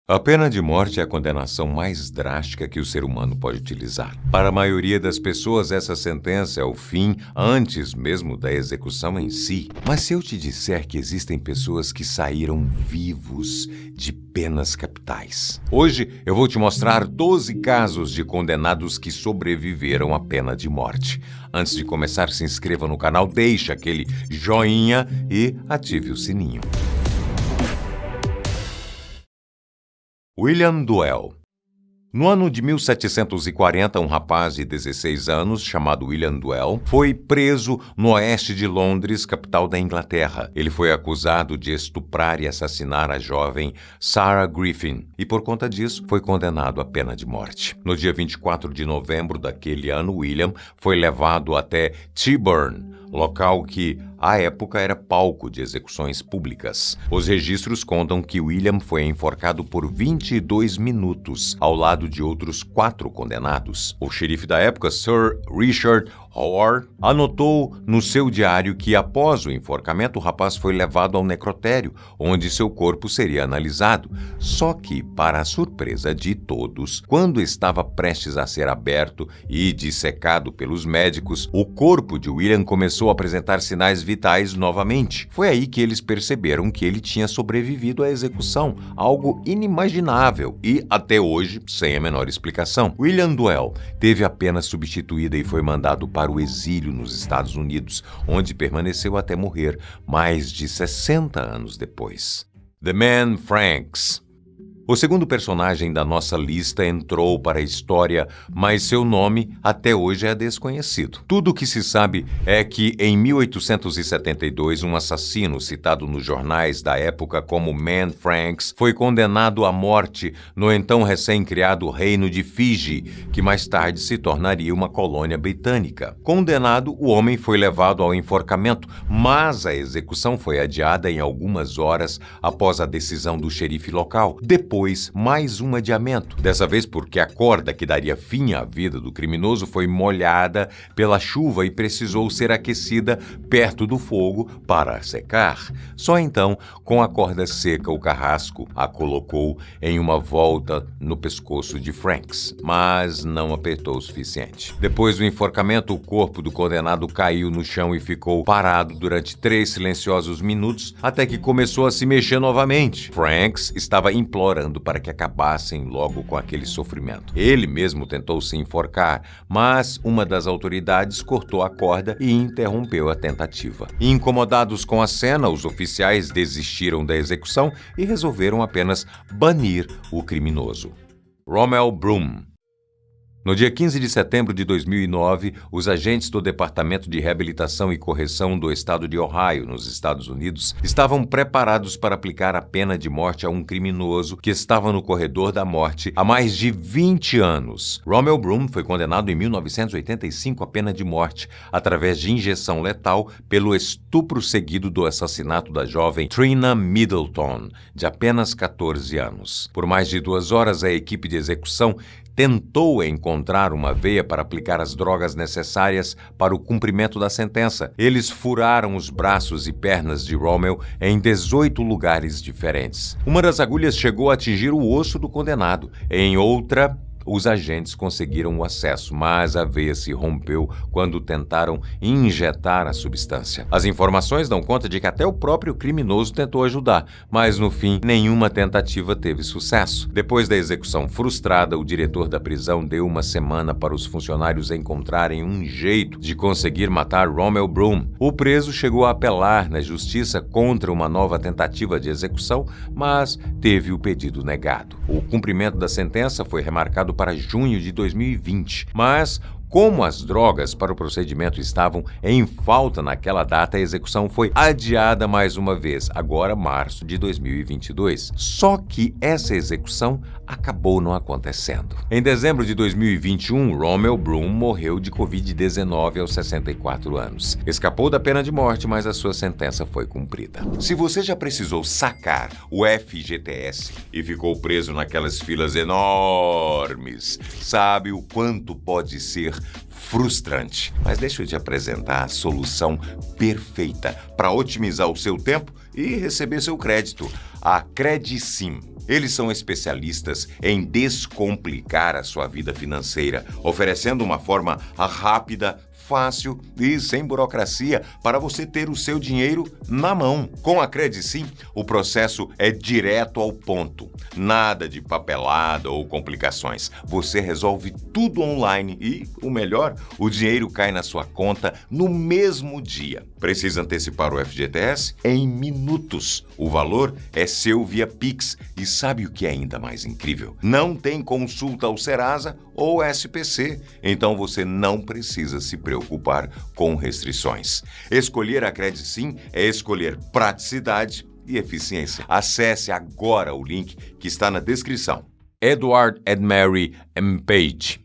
A pena de morte é a condenação mais drástica que o ser humano pode utilizar. Para a maioria das pessoas, essa sentença é o fim antes mesmo da execução em si. Mas se eu te disser que existem pessoas que saíram vivos de penas capitais? Hoje eu vou te mostrar 12 casos de condenados que sobreviveram à pena de morte. Antes de começar, se inscreva no canal, deixe aquele joinha e ative o sininho. William Duell. No ano de 1740, um rapaz de 16 anos, chamado William Duell, foi preso no oeste de Londres, capital da Inglaterra. Ele foi acusado de estuprar e assassinar a jovem Sarah Griffin e, por conta disso, foi condenado à pena de morte. No dia 24 de novembro daquele ano, William foi levado até Tyburn, local que, à época, era palco de execuções públicas. Os registros contam que William foi enforcado por 22 minutos, ao lado de outros 4 condenados. O xerife da época, Sir Richard Howard, anotou no seu diário que, após o enforcamento, o rapaz foi levado ao necrotério, onde seu corpo seria analisado. Só que, para a surpresa de todos, quando estava prestes a ser aberto e dissecado pelos médicos, o corpo de William começou a apresentar sinais vitais novamente. Foi aí que eles perceberam que ele tinha sobrevivido à execução, algo inimaginável e, até hoje, sem a menor explicação. William Duell teve a pena substituída e foi mandado para o exílio nos Estados Unidos, onde permaneceu até morrer mais de 60 anos depois. The Man Franks. O segundo personagem da nossa lista entrou para a história, mas seu nome até hoje é desconhecido. Tudo o que se sabe é que, em 1872, um assassino citado nos jornais da época como Man Franks foi condenado à morte no então recém-criado Reino de Fiji, que mais tarde se tornaria uma colônia britânica. Condenado, o homem foi levado ao enforcamento, mas a execução foi adiada em algumas horas após a decisão do xerife local. Depois, mais um adiamento, dessa vez porque a corda que daria fim à vida do criminoso foi molhada pela chuva e precisou ser aquecida perto do fogo para secar. Só então, com a corda seca, o carrasco a colocou em uma volta no pescoço de Franks, mas não apertou o suficiente. Depois do enforcamento, o corpo do condenado caiu no chão e ficou parado durante 3 silenciosos minutos, até que começou a se mexer novamente. Franks estava implorando para que acabassem logo com aquele sofrimento. Ele mesmo tentou se enforcar, mas uma das autoridades cortou a corda e interrompeu a tentativa. Incomodados com a cena, os oficiais desistiram da execução e resolveram apenas banir o criminoso. Rommel Broom. No dia 15 de setembro de 2009, os agentes do Departamento de Reabilitação e Correção do estado de Ohio, nos Estados Unidos, estavam preparados para aplicar a pena de morte a um criminoso que estava no corredor da morte há mais de 20 anos. Rommel Broom foi condenado em 1985 à pena de morte através de injeção letal pelo estupro seguido do assassinato da jovem Trina Middleton, de apenas 14 anos. Por mais de 2 horas, a equipe de execução tentou encontrar uma veia para aplicar as drogas necessárias para o cumprimento da sentença. Eles furaram os braços e pernas de Rommel em 18 lugares diferentes. Uma das agulhas chegou a atingir o osso do condenado. Em outra, os agentes conseguiram o acesso, mas a veia se rompeu quando tentaram injetar a substância. As informações dão conta de que até o próprio criminoso tentou ajudar, mas no fim nenhuma tentativa teve sucesso. Depois da execução frustrada, o diretor da prisão deu 1 semana para os funcionários encontrarem um jeito de conseguir matar Rommel Broom. O preso chegou a apelar na justiça contra uma nova tentativa de execução, mas teve o pedido negado. O cumprimento da sentença foi remarcado para junho de 2020, mas como as drogas para o procedimento estavam em falta naquela data, a execução foi adiada mais uma vez, agora março de 2022. Só que essa execução acabou não acontecendo. Em dezembro de 2021, Rommel Broom morreu de Covid-19 aos 64 anos. Escapou da pena de morte, mas a sua sentença foi cumprida. Se você já precisou sacar o FGTS e ficou preso naquelas filas enormes, sabe o quanto pode ser frustrante. Mas deixa eu te apresentar a solução perfeita para otimizar o seu tempo e receber seu crédito. A Credisim. Eles são especialistas em descomplicar a sua vida financeira, oferecendo uma forma rápida, fácil e sem burocracia para você ter o seu dinheiro na mão. Com a Credisim, o processo é direto ao ponto. Nada de papelada ou complicações. Você resolve tudo online e, o melhor, o dinheiro cai na sua conta no mesmo dia. Precisa antecipar o FGTS? Em minutos. O valor é seu via Pix. E sabe o que é ainda mais incrível? Não tem consulta ao Serasa ou SPC. Então você não precisa se preocupar com restrições. Escolher a Credisim é escolher praticidade e eficiência. Acesse agora o link que está na descrição. Edward Edmary Mpage,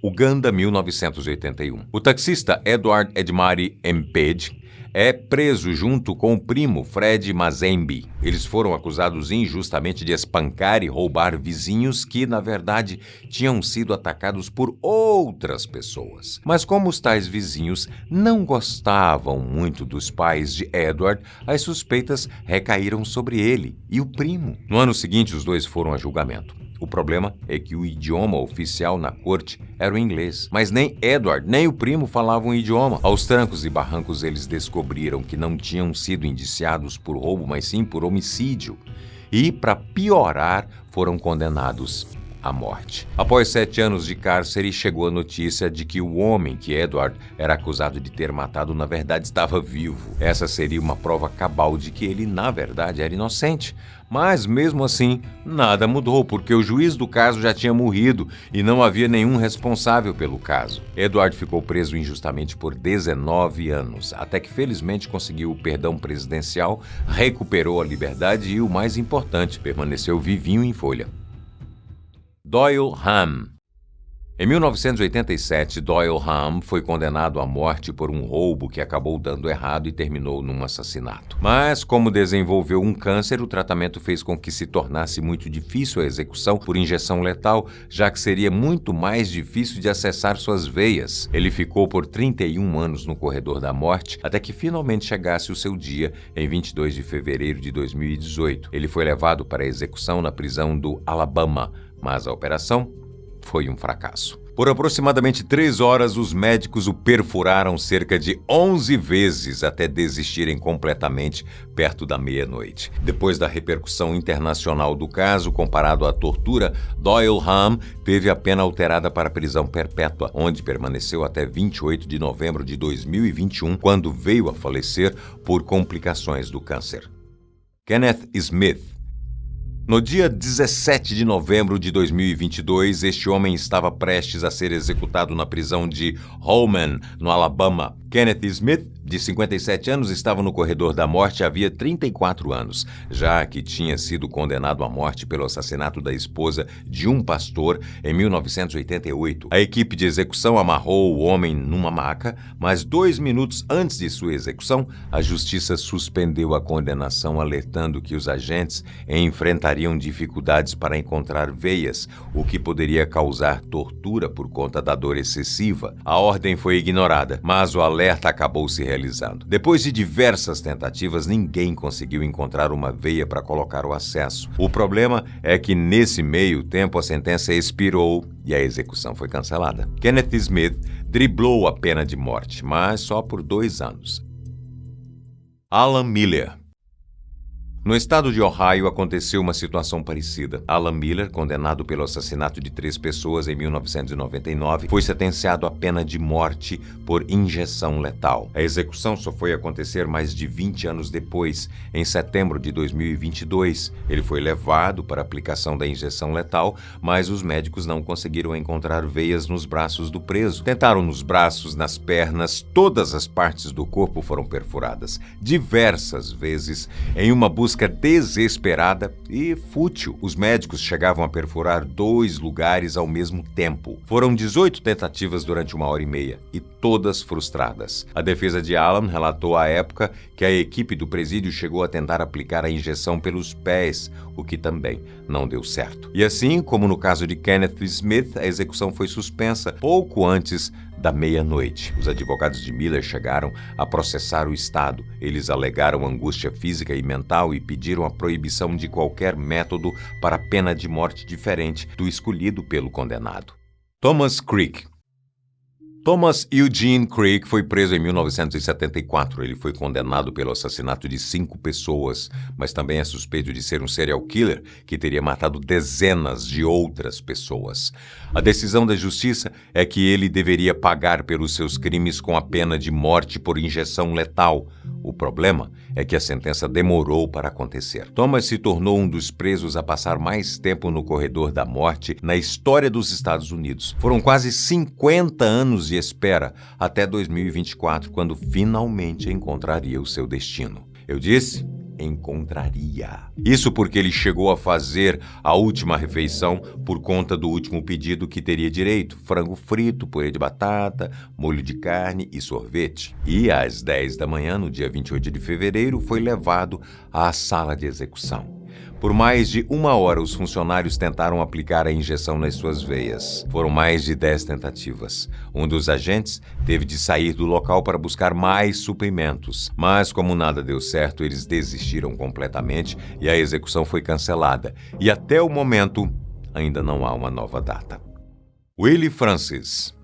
Uganda, 1981. O taxista Edward Edmary Mpage é preso junto com o primo Fred Mazembe. Eles foram acusados injustamente de espancar e roubar vizinhos que, na verdade, tinham sido atacados por outras pessoas. Mas como os tais vizinhos não gostavam muito dos pais de Edward, as suspeitas recaíram sobre ele e o primo. No ano seguinte, os dois foram a julgamento. O problema é que o idioma oficial na corte era o inglês, mas nem Edward nem o primo falavam o idioma. Aos trancos e barrancos, eles descobriram que não tinham sido indiciados por roubo, mas sim por homicídio. E, para piorar, foram condenados à morte. Após 7 anos de cárcere, chegou a notícia de que o homem que Edward era acusado de ter matado, na verdade, estava vivo. Essa seria uma prova cabal de que ele, na verdade, era inocente. Mas, mesmo assim, nada mudou, porque o juiz do caso já tinha morrido e não havia nenhum responsável pelo caso. Edward ficou preso injustamente por 19 anos, até que felizmente conseguiu o perdão presidencial, recuperou a liberdade e, o mais importante, permaneceu vivinho em folha. Doyle Hamm. Em 1987, Doyle Hamm foi condenado à morte por um roubo que acabou dando errado e terminou num assassinato. Mas, como desenvolveu um câncer, o tratamento fez com que se tornasse muito difícil a execução por injeção letal, já que seria muito mais difícil de acessar suas veias. Ele ficou por 31 anos no corredor da morte, até que finalmente chegasse o seu dia, em 22 de fevereiro de 2018. Ele foi levado para a execução na prisão do Alabama, mas a operação foi um fracasso. Por aproximadamente 3 horas, os médicos o perfuraram cerca de 11 vezes até desistirem completamente perto da meia-noite. Depois da repercussão internacional do caso, comparado à tortura, Doyle Hamm teve a pena alterada para prisão perpétua, onde permaneceu até 28 de novembro de 2021, quando veio a falecer por complicações do câncer. Kenneth Smith. No dia 17 de novembro de 2022, este homem estava prestes a ser executado na prisão de Holman, no Alabama. Kenneth Smith, de 57 anos, estava no corredor da morte havia 34 anos, já que tinha sido condenado à morte pelo assassinato da esposa de um pastor em 1988. A equipe de execução amarrou o homem numa maca, mas 2 minutos antes de sua execução, a justiça suspendeu a condenação, alertando que os agentes enfrentariam dificuldades para encontrar veias, o que poderia causar tortura por conta da dor excessiva. A ordem foi ignorada, mas o alerta acabou se realizando. Depois de diversas tentativas, ninguém conseguiu encontrar uma veia para colocar o acesso. O problema é que, nesse meio tempo, a sentença expirou e a execução foi cancelada. Kenneth Smith driblou a pena de morte, mas só por 2 anos. Alan Miller. No estado de Ohio, aconteceu uma situação parecida. Alan Miller, condenado pelo assassinato de 3 pessoas em 1999, foi sentenciado à pena de morte por injeção letal. A execução só foi acontecer mais de 20 anos depois, em setembro de 2022. Ele foi levado para a aplicação da injeção letal, mas os médicos não conseguiram encontrar veias nos braços do preso. Tentaram nos braços, nas pernas, todas as partes do corpo foram perfuradas, diversas vezes, em uma busca desesperada e fútil. Os médicos chegavam a perfurar 2 lugares ao mesmo tempo. Foram 18 tentativas durante 1h30 e todas frustradas. A defesa de Alan relatou à época que a equipe do presídio chegou a tentar aplicar a injeção pelos pés, o que também não deu certo. E assim, como no caso de Kenneth Smith, a execução foi suspensa pouco antes da meia-noite. Os advogados de Miller chegaram a processar o Estado. Eles alegaram angústia física e mental e pediram a proibição de qualquer método para a pena de morte diferente do escolhido pelo condenado. Thomas Creek. Thomas Eugene Creek foi preso em 1974. Ele foi condenado pelo assassinato de 5 pessoas, mas também é suspeito de ser um serial killer que teria matado dezenas de outras pessoas. A decisão da justiça é que ele deveria pagar pelos seus crimes com a pena de morte por injeção letal. O problema é que a sentença demorou para acontecer. Thomas se tornou um dos presos a passar mais tempo no corredor da morte na história dos Estados Unidos. Foram quase 50 anos de espera até 2024, quando finalmente encontraria o seu destino. Eu disse, encontraria. Isso porque ele chegou a fazer a última refeição por conta do último pedido que teria direito: frango frito, purê de batata, molho de carne e sorvete. E às 10 da manhã, no dia 28 de fevereiro, foi levado à sala de execução. Por mais de 1 hora, os funcionários tentaram aplicar a injeção nas suas veias. Foram mais de 10 tentativas. Um dos agentes teve de sair do local para buscar mais suprimentos. Mas, como nada deu certo, eles desistiram completamente e a execução foi cancelada. E até o momento, ainda não há uma nova data. Willie Francis.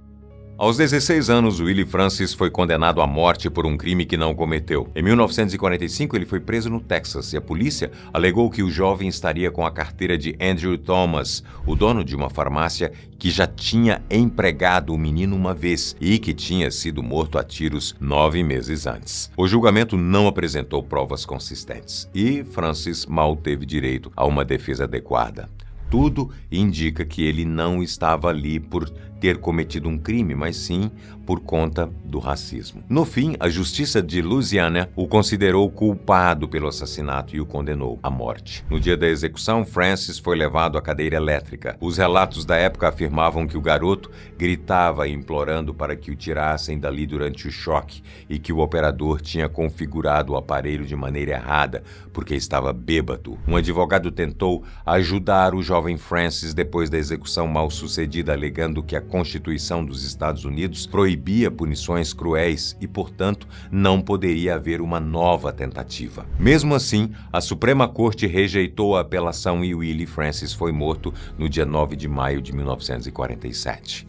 Aos 16 anos, Willie Francis foi condenado à morte por um crime que não cometeu. Em 1945, ele foi preso no Texas e a polícia alegou que o jovem estaria com a carteira de Andrew Thomas, o dono de uma farmácia que já tinha empregado o menino uma vez e que tinha sido morto a tiros 9 meses antes. O julgamento não apresentou provas consistentes e Francis mal teve direito a uma defesa adequada. Tudo indica que ele não estava ali por ter cometido um crime, mas sim por conta do racismo. No fim, a Justiça de Louisiana o considerou culpado pelo assassinato e o condenou à morte. No dia da execução, Francis foi levado à cadeira elétrica. Os relatos da época afirmavam que o garoto gritava implorando para que o tirassem dali durante o choque e que o operador tinha configurado o aparelho de maneira errada porque estava bêbado. Um advogado tentou ajudar o jovem Francis depois da execução mal-sucedida, alegando que a Constituição dos Estados Unidos proibia punições cruéis e, portanto, não poderia haver uma nova tentativa. Mesmo assim, a Suprema Corte rejeitou a apelação e Willie Francis foi morto no dia 9 de maio de 1947.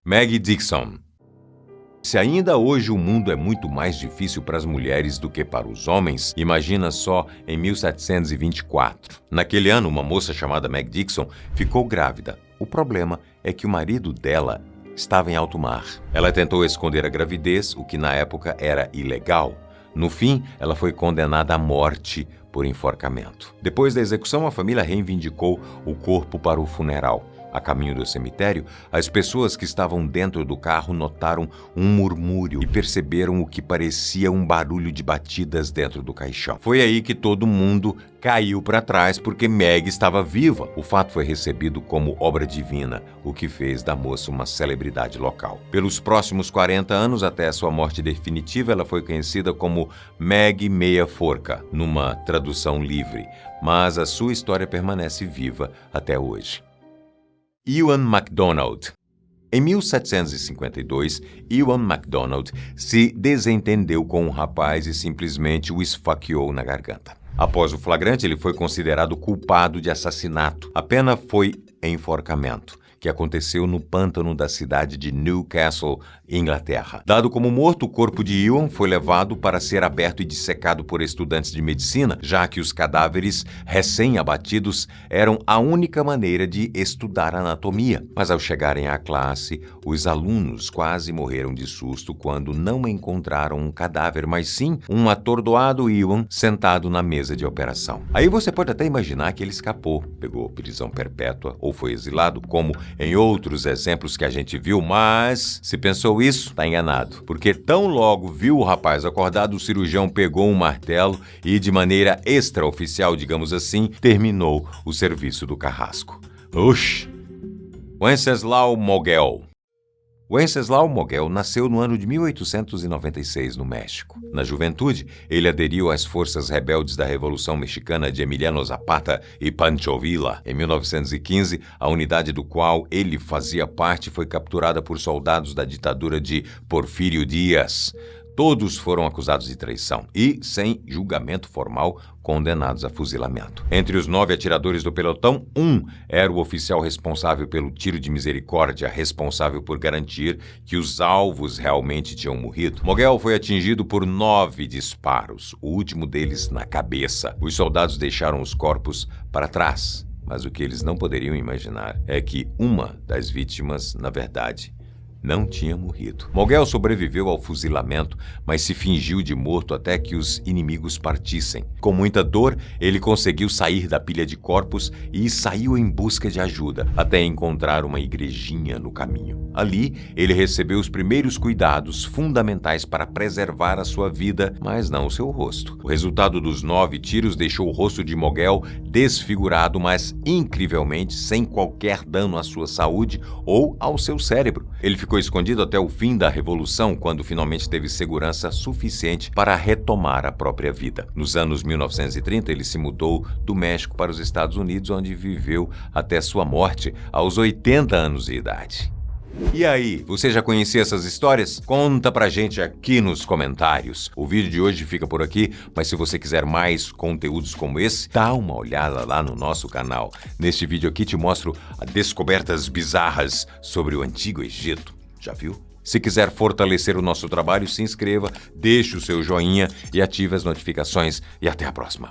Maggie Dickson. Se ainda hoje o mundo é muito mais difícil para as mulheres do que para os homens, imagina só em 1724. Naquele ano, uma moça chamada Meg Dixon ficou grávida. O problema é que o marido dela estava em alto mar. Ela tentou esconder a gravidez, o que na época era ilegal. No fim, ela foi condenada à morte por enforcamento. Depois da execução, a família reivindicou o corpo para o funeral. A caminho do cemitério, as pessoas que estavam dentro do carro notaram um murmúrio e perceberam o que parecia um barulho de batidas dentro do caixão. Foi aí que todo mundo caiu para trás porque Meg estava viva. O fato foi recebido como obra divina, o que fez da moça uma celebridade local. Pelos próximos 40 anos, até a sua morte definitiva, ela foi conhecida como Meg Meia Forca, numa tradução livre, mas a sua história permanece viva até hoje. Ewan MacDonald. Em 1752, Ewan MacDonald se desentendeu com um rapaz e simplesmente o esfaqueou na garganta. Após o flagrante, ele foi considerado culpado de assassinato. A pena foi enforcamento, que aconteceu no pântano da cidade de Newcastle, Inglaterra. Dado como morto, o corpo de Ewan foi levado para ser aberto e dissecado por estudantes de medicina, já que os cadáveres recém-abatidos eram a única maneira de estudar anatomia. Mas ao chegarem à classe, os alunos quase morreram de susto quando não encontraram um cadáver, mas sim um atordoado Ewan sentado na mesa de operação. Aí você pode até imaginar que ele escapou, pegou prisão perpétua ou foi exilado, como em outros exemplos que a gente viu, mas se pensou isso, está enganado. Porque tão logo viu o rapaz acordado, o cirurgião pegou um martelo e, de maneira extraoficial, digamos assim, terminou o serviço do carrasco. Wenceslau Mogel. Wenceslau Mogel nasceu no ano de 1896, no México. Na juventude, ele aderiu às forças rebeldes da Revolução Mexicana de Emiliano Zapata e Pancho Villa. Em 1915, a unidade do qual ele fazia parte foi capturada por soldados da ditadura de Porfírio Díaz. Todos foram acusados de traição e, sem julgamento formal, condenados a fuzilamento. Entre os 9 atiradores do pelotão, um era o oficial responsável pelo tiro de misericórdia, responsável por garantir que os alvos realmente tinham morrido. Mogel foi atingido por 9 disparos, o último deles na cabeça. Os soldados deixaram os corpos para trás, mas o que eles não poderiam imaginar é que uma das vítimas, na verdade, não tinha morrido. Mogel sobreviveu ao fuzilamento, mas se fingiu de morto até que os inimigos partissem. Com muita dor, ele conseguiu sair da pilha de corpos e saiu em busca de ajuda, até encontrar uma igrejinha no caminho. Ali, ele recebeu os primeiros cuidados fundamentais para preservar a sua vida, mas não o seu rosto. O resultado dos 9 tiros deixou o rosto de Mogel desfigurado, mas incrivelmente sem qualquer dano à sua saúde ou ao seu cérebro. Ele ficou escondido até o fim da Revolução, quando finalmente teve segurança suficiente para retomar a própria vida. Nos anos 1930, ele se mudou do México para os Estados Unidos, onde viveu até sua morte, aos 80 anos de idade. E aí, você já conhecia essas histórias? Conta pra gente aqui nos comentários. O vídeo de hoje fica por aqui, mas se você quiser mais conteúdos como esse, dá uma olhada lá no nosso canal. Neste vídeo aqui te mostro descobertas bizarras sobre o Antigo Egito. Já viu? Se quiser fortalecer o nosso trabalho, se inscreva, deixe o seu joinha e ative as notificações. E até a próxima.